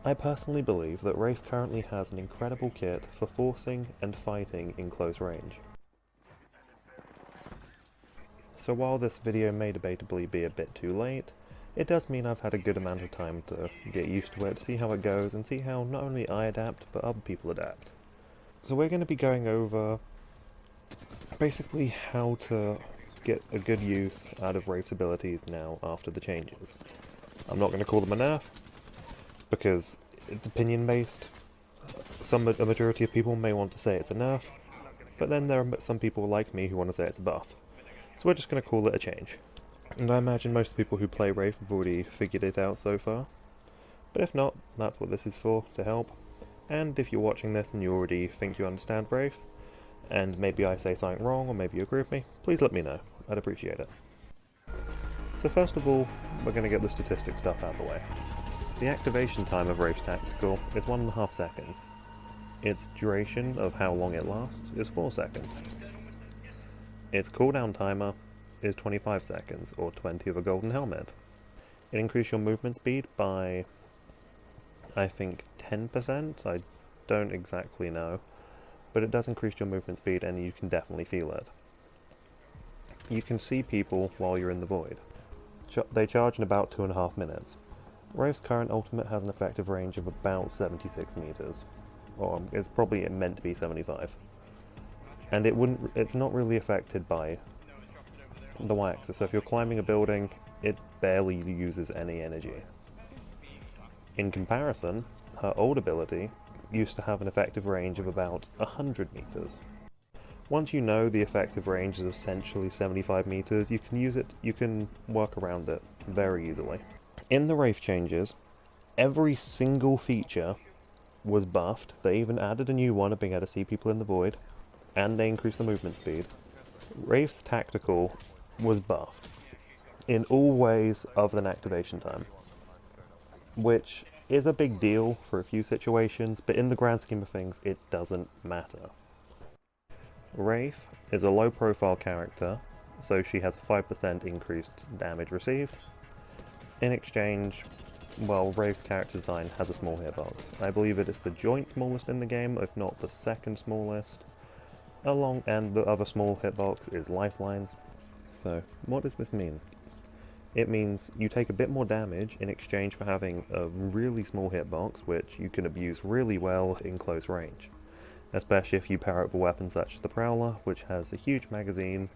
I personally believe that Wraith currently has an incredible kit for forcing and fighting in close range. So while this video may debatably be a bit too late, it does mean I've had a good amount of time to get used to it, see how it goes, and see how not only I adapt, but other people adapt. So we're going to be going over basically how to get a good use out of Wraith's abilities now after the changes. I'm not going to call them a nerf, because it's opinion based. A majority of people may want to say it's a nerf, but then there are some people like me who want to say it's a buff. So we're just going to call it a change. And I imagine most people who play Wraith have already figured it out so far. But if not, that's what this is for, to help. And if you're watching this and you already think you understand Wraith, and maybe I say something wrong, or maybe you agree with me, please let me know. I'd appreciate it. So first of all, we're going to get the statistic stuff out of the way. The activation time of Wraith's Tactical is 1.5 seconds. Its duration of how long it lasts is 4 seconds. Its cooldown timer is 25 seconds, or 20 of a golden helmet. It increases your movement speed by, I think, 10%? I don't exactly know. But it does increase your movement speed and you can definitely feel it. You can see people while you're in the void. They charge in about 2.5 minutes. Wraith's current ultimate has an effective range of about 76 meters. Or it's probably meant to be 75. And it's not really affected by the y-axis, so if you're climbing a building, it barely uses any energy. In comparison, her old ability used to have an effective range of about 100 meters. Once you know the effective range is essentially 75 meters, you can work around it very easily. In the Wraith changes, every single feature was buffed. They even added a new one of being able to see people in the void, and they increased the movement speed. Wraith's Tactical was buffed in all ways other than activation time, which is a big deal for a few situations, but in the grand scheme of things, it doesn't matter. Wraith is a low-profile character, so she has a 5% increased damage received. In exchange, well, Wraith's character design has a small hitbox. I believe it is the joint smallest in the game, if not the second smallest. And the other small hitbox is lifelines. So, what does this mean? It means you take a bit more damage in exchange for having a really small hitbox, which you can abuse really well in close range. Especially if you pair up a weapon such as the Prowler, which has a huge magazine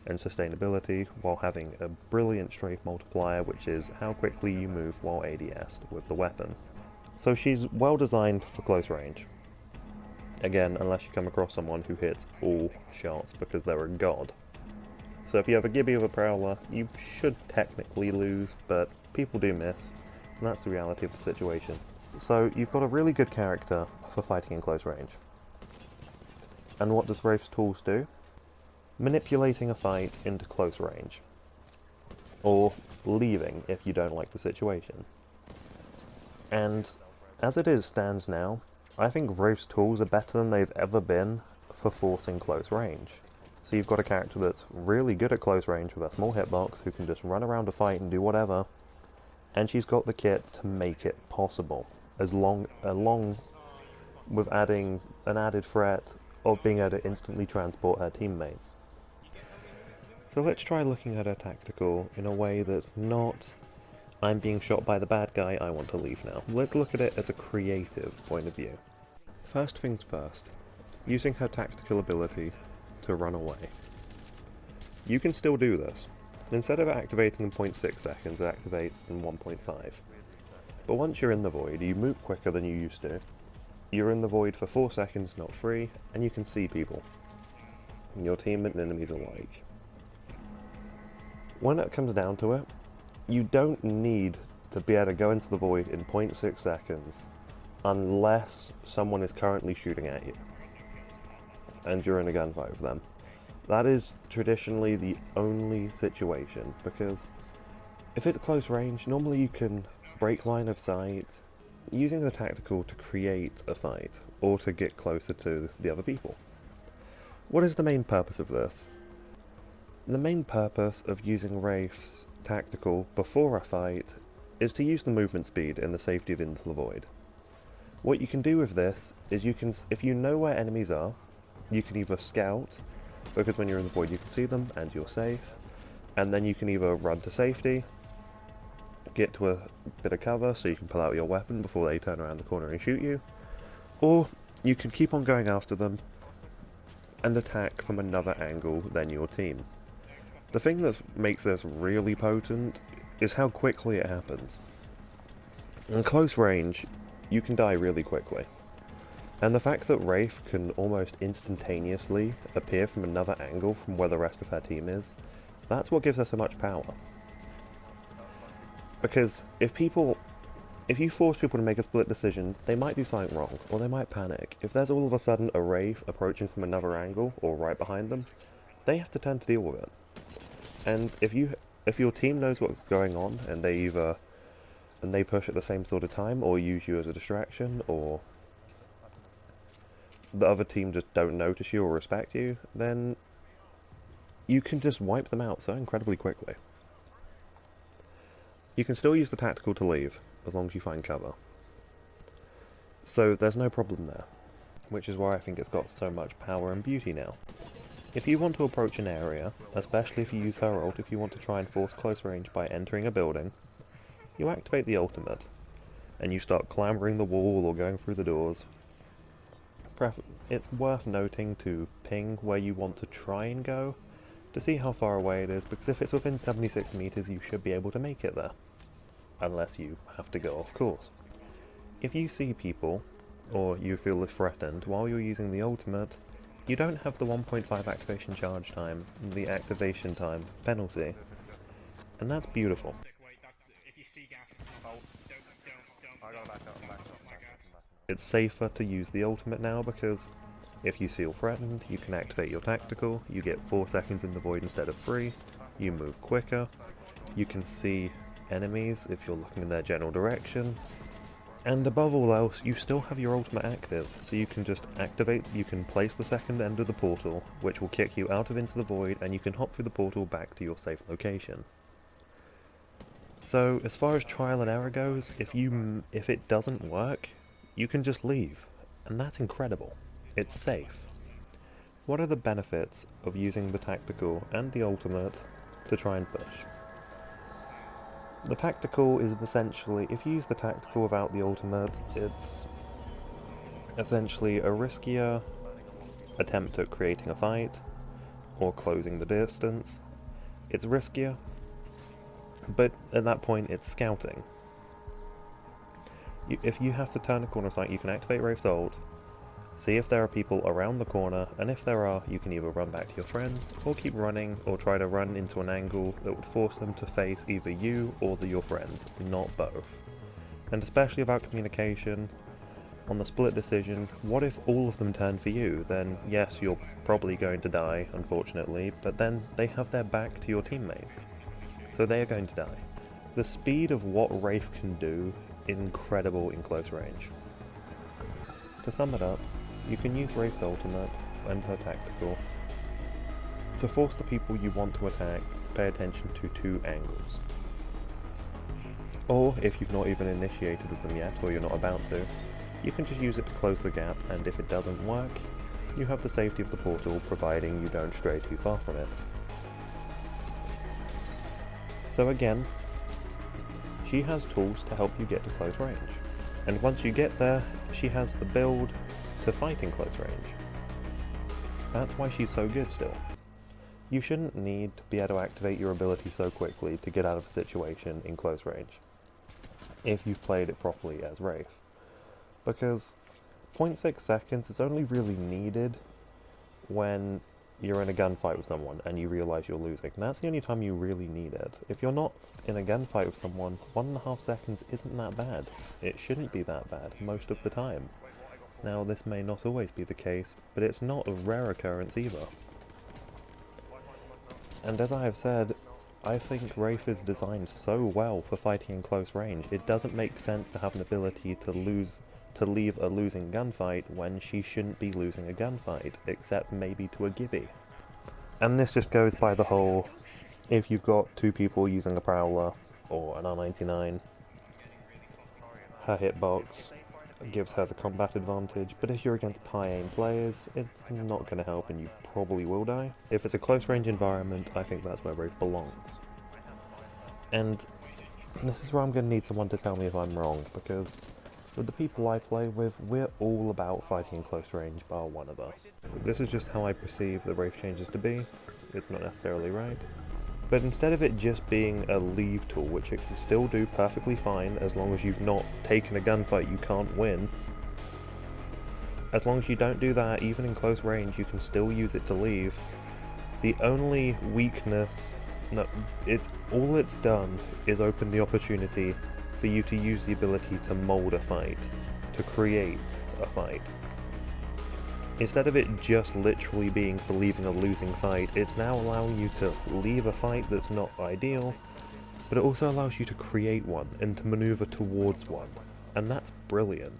and sustainability, while having a brilliant strafe multiplier, which is how quickly you move while ADS'd with the weapon. So she's well designed for close range. Again, unless you come across someone who hits all shots because they're a god. So if you have a Gibby of a Prowler, you should technically lose, but people do miss, and that's the reality of the situation. So you've got a really good character for fighting in close range. And what does Wraith's tools do? Manipulating a fight into close range. Or leaving if you don't like the situation. And as it stands now, I think Wraith's tools are better than they've ever been for forcing close range. So you've got a character that's really good at close range with a small hitbox, who can just run around a fight and do whatever, and she's got the kit to make it possible, along with adding an added threat of being able to instantly transport her teammates. So let's try looking at her tactical in a way that's not, I'm being shot by the bad guy, I want to leave now. Let's look at it as a creative point of view. First things first, using her tactical ability to run away. You can still do this. Instead of activating in 0.6 seconds, it activates in 1.5. But once you're in the void, you move quicker than you used to. You're in the void for 4 seconds, not 3, and you can see people. Your team and enemies alike. When it comes down to it, you don't need to be able to go into the void in 0.6 seconds unless someone is currently shooting at you and you're in a gunfight with them. That is traditionally the only situation, because if it's close range, normally you can break line of sight using the tactical to create a fight or to get closer to the other people. What is the main purpose of this? The main purpose of using Wraith's tactical before a fight is to use the movement speed and the safety of Into the Void. What you can do with this is if you know where enemies are, you can either scout, because when you're in the void you can see them and you're safe, and then you can either run to safety, get to a bit of cover so you can pull out your weapon before they turn around the corner and shoot you, or you can keep on going after them and attack from another angle than your team. The thing that makes this really potent is how quickly it happens. In close range, you can die really quickly. And the fact that Wraith can almost instantaneously appear from another angle from where the rest of her team is, that's what gives her so much power. Because if you force people to make a split decision, they might do something wrong, or they might panic. If there's all of a sudden a Wraith approaching from another angle, or right behind them, they have to turn to deal with it. And if your team knows what's going on, and they push at the same sort of time, or use you as a distraction, or the other team just don't notice you or respect you, then you can just wipe them out so incredibly quickly. You can still use the tactical to leave, as long as you find cover. So there's no problem there, which is why I think it's got so much power and beauty now. If you want to approach an area, especially if you use her ult, if you want to try and force close range by entering a building, you activate the ultimate, and you start clambering the wall or going through the doors. It's worth noting to ping where you want to try and go, to see how far away it is, because if it's within 76 meters you should be able to make it there. Unless you have to go off course. If you see people, or you feel threatened while you're using the ultimate, you don't have the 1.5 activation charge time, the activation time penalty, and that's beautiful. It's safer to use the ultimate now because if you feel threatened, you can activate your tactical, you get 4 seconds in the void instead of 3, you move quicker, you can see enemies if you're looking in their general direction, and above all else, you still have your ultimate active, so you can just activate, you can place the second end of the portal, which will kick you out of into the void, and you can hop through the portal back to your safe location. So, as far as trial and error goes, if it doesn't work, you can just leave, and that's incredible. It's safe. What are the benefits of using the tactical and the ultimate to try and push? The tactical is essentially, if you use the tactical without the ultimate, it's essentially a riskier attempt at creating a fight, or closing the distance. It's riskier, but at that point it's scouting. If you have to turn a corner site, you can activate Wraith's ult, see if there are people around the corner, and if there are, you can either run back to your friends, or keep running, or try to run into an angle that would force them to face either you or your friends, not both. And especially about communication, on the split decision, what if all of them turn for you? Then yes, you're probably going to die, unfortunately, but then they have their back to your teammates, so they are going to die. The speed of what Wraith can do is incredible in close range. To sum it up, you can use Wraith's ultimate and her tactical to force the people you want to attack to pay attention to 2 angles. Or, if you've not even initiated with them yet, or you're not about to, you can just use it to close the gap, and if it doesn't work, you have the safety of the portal, providing you don't stray too far from it. So again, she has tools to help you get to close range. And once you get there, she has the build to fight in close range. That's why she's so good still. You shouldn't need to be able to activate your ability so quickly to get out of a situation in close range, if you've played it properly as Wraith. Because 0.6 seconds is only really needed when you're in a gunfight with someone and you realise you're losing. And that's the only time you really need it. If you're not in a gunfight with someone, 1.5 seconds isn't that bad. It shouldn't be that bad most of the time. Now, this may not always be the case, but it's not a rare occurrence either. And as I have said, I think Wraith is designed so well for fighting in close range. It doesn't make sense to have an ability to leave a losing gunfight when she shouldn't be losing a gunfight, except maybe to a Gibby. And this just goes by the whole, if you've got 2 people using a Prowler, or an R99, her hitbox gives her the combat advantage, but if you're against high aim players, it's not going to help and you probably will die. If it's a close range environment, I think that's where Wraith belongs. And this is where I'm going to need someone to tell me if I'm wrong, because with the people I play with, we're all about fighting in close range, bar one of us. This is just how I perceive the Wraith changes to be. It's not necessarily right. But instead of it just being a leave tool, which it can still do perfectly fine as long as you've not taken a gunfight you can't win, as long as you don't do that, even in close range, you can still use it to leave. The only weakness, all it's done is open the opportunity for you to use the ability to mold a fight, to create a fight. Instead of it just literally being for leaving a losing fight, it's now allowing you to leave a fight that's not ideal, but it also allows you to create one and to maneuver towards one, and that's brilliant.